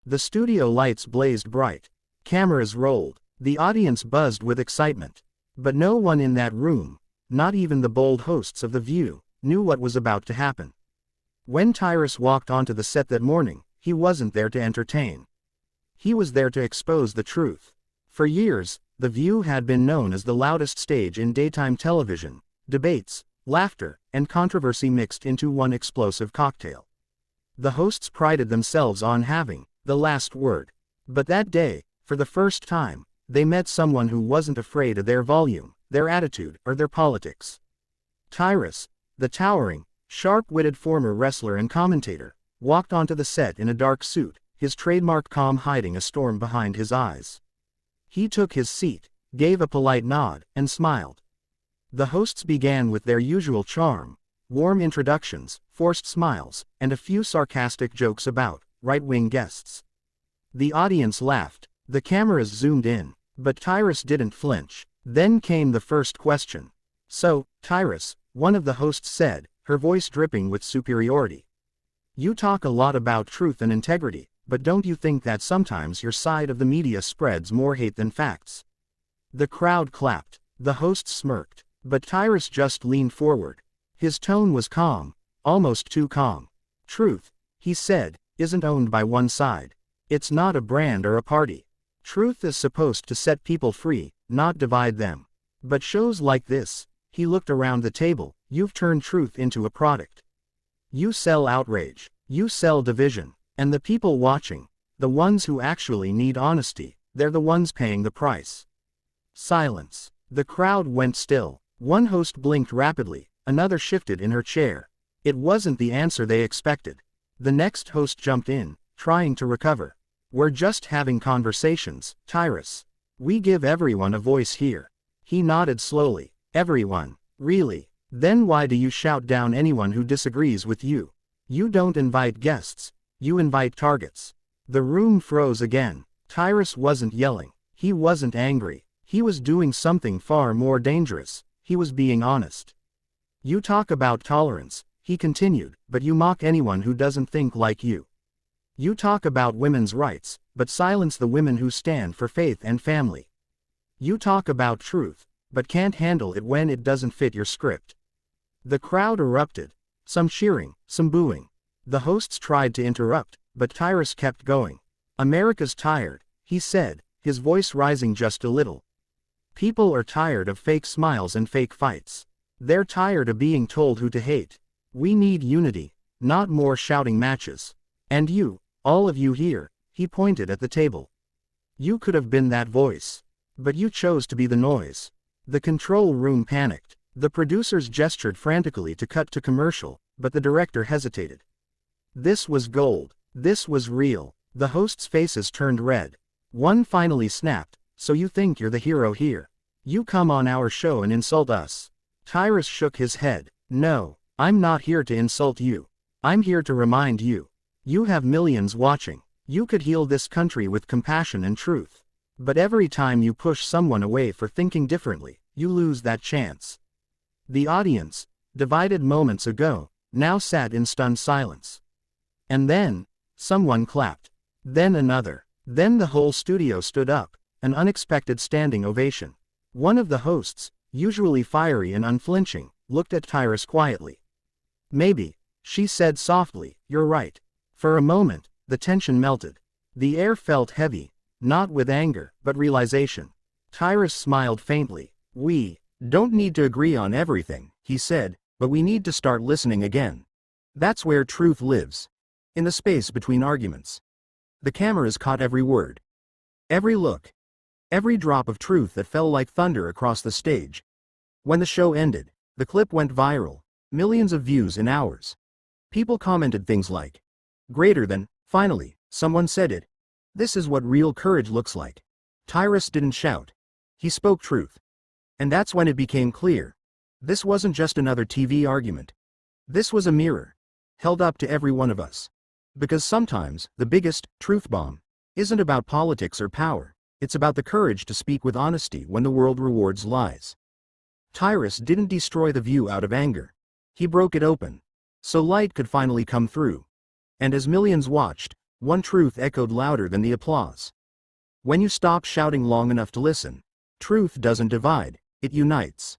The studio lights blazed bright. Cameras rolled. The audience buzzed with excitement. But no one in that room, not even the bold hosts of The View, knew what was about to happen. When Tyrus walked onto the set that morning, he wasn't there to entertain. He was there to expose the truth. For years, The View had been known as the loudest stage in daytime television: debates, laughter, and controversy mixed into one explosive cocktail. The hosts prided themselves on having the last word. But that day, for the first time, they met someone who wasn't afraid of their volume, their attitude, or their politics. Tyrus, the towering, sharp-witted former wrestler and commentator, walked onto the set in a dark suit, his trademark calm hiding a storm behind his eyes. He took his seat, gave a polite nod, and smiled. The hosts began with their usual charm: warm introductions, forced smiles, and a few sarcastic jokes about right-wing guests. The audience laughed, the cameras zoomed in, but Tyrus didn't flinch. Then came the first question. "So, Tyrus," one of the hosts said, her voice dripping with superiority, "you talk a lot about truth and integrity, but don't you think that sometimes your side of the media spreads more hate than facts?" The crowd clapped. The host smirked. But Tyrus just leaned forward. His tone was calm, almost too calm. "Truth," he said, "isn't owned by one side. It's not a brand or a party. Truth is supposed to set people free, not divide them. But shows like this," he looked around the table, "you've turned truth into a product. You sell outrage. You sell division. And the people watching, the ones who actually need honesty, they're the ones paying the price." Silence. The crowd went still. One host blinked rapidly, another shifted in her chair. It wasn't the answer they expected. The next host jumped in, trying to recover. "We're just having conversations, Tyrus. We give everyone a voice here." He nodded slowly. "Everyone? Really? Then why do you shout down anyone who disagrees with you? You don't invite guests, you invite targets." The room froze again. Tyrus wasn't yelling. He wasn't angry. He was doing something far more dangerous. He was being honest. "You talk about tolerance," he continued, "but you mock anyone who doesn't think like you. You talk about women's rights, but silence the women who stand for faith and family. You talk about truth, but can't handle it when it doesn't fit your script." The crowd erupted. Some cheering, some booing. The hosts tried to interrupt, but Tyrus kept going. "America's tired," he said, his voice rising just a little. "People are tired of fake smiles and fake fights. They're tired of being told who to hate. We need unity, not more shouting matches. And you, all of you here," he pointed at the table. "You could have been that voice. But you chose to be the noise." The control room panicked. The producers gestured frantically to cut to commercial, but the director hesitated. This was gold. This was real. The hosts' faces turned red. One finally snapped, "So you think you're the hero here? You come on our show and insult us?" Tyrus shook his head. "No, I'm not here to insult you. I'm here to remind you. You have millions watching. You could heal this country with compassion and truth. But every time you push someone away for thinking differently, you lose that chance." The audience, divided moments ago, now sat in stunned silence. And then, someone clapped. Then another. Then the whole studio stood up, an unexpected standing ovation. One of the hosts, usually fiery and unflinching, looked at Tyrus quietly. "Maybe," she said softly, "you're right." For a moment, the tension melted. The air felt heavy, not with anger, but realization. Tyrus smiled faintly. "We don't need to agree on everything," he said, "but we need to start listening again. That's where truth lives. In the space between arguments." The cameras caught every word. Every look. Every drop of truth that fell like thunder across the stage. When the show ended, the clip went viral. Millions of views in hours. People commented things like, "Greater than, finally, someone said it. This is what real courage looks like." Tyrus didn't shout. He spoke truth. And that's when it became clear. This wasn't just another TV argument. This was a mirror, held up to every one of us. Because sometimes, the biggest truth bomb isn't about politics or power. It's about the courage to speak with honesty when the world rewards lies. Tyrus didn't destroy The View out of anger. He broke it open, so light could finally come through. And as millions watched, One truth echoed louder than the applause. When you stop shouting long enough to listen, truth doesn't divide, it unites.